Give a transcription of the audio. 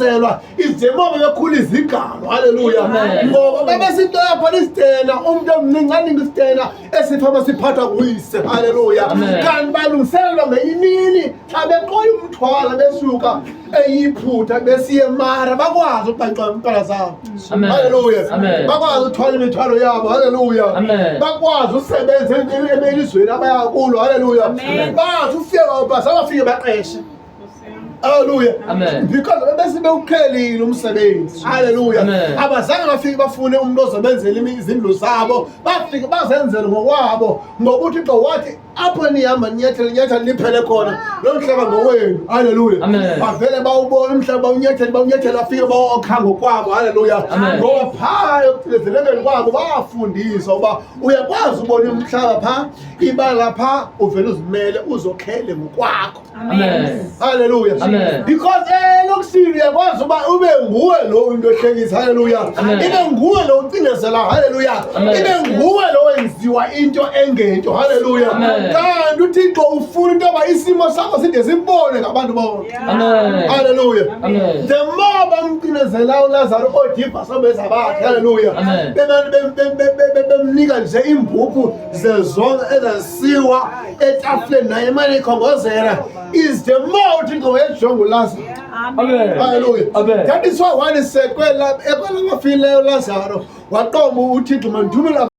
bachazelwa izimoma bekhulu izigalo. Haleluya. Ngoba babesinto yapha isitena umuntu omncane ngisitena esifama siphathwa kuyise. Haleluya. Kanti balungiselelwa ngenyimini xa beqoya umthwala besuka eyiphutha besiye mara bakwazi ukubanqwa impela zabo. Haleluya. Bakwazi ukuthwala imithwalo yabo. Haleluya. Bakwazi usebenza emelizweni abaya kulo. Haleluya. Bathi ufika basa bafike baqeshe. Hallelujah. Because bese bewuqhelile umsebenzi. Hallelujah. Abazange bafike bafune umuntu ozobenzela izindlu zabo. Bafike bazenzele ngokwabo ngoba uThixo wathi apho nihamba nyathela liphele khona lo mhlaba ngowenu. Hallelujah. Bavele bawubona umhlaba bawunyathela bafike bawokha ngokwabo. Hallelujah. Ngoba pha ekulezelekeni kwabo bafundiswa uba uyakwazi ubona umhlaba pha ibala pha uvele uzimele uzokhele ngokwakho. Hallelujah. Because lokusini uyakwazi uba ube nguwe lo into ehlekisa. Hallelujah. Ibe nguwe lo ucinezela. Hallelujah. Ibe nguwe lo wenziwa into engento. Hallelujah. Kanti uThixo ufuna into yoba isimo sakho side simbone ngabantu bonke. Hallelujah. The more bamcinezela uLazaro odiva sobeza bakhe. Hallelujah. Bemnika nje imbuphu zezonke ezasiwa etafuleni naye imali ikhongozela is the more uThixo wejonga uLazaro. Hallelujah. That is why one is said kwela ekwela bafileyo uLazaro waqomba uThixo mandumela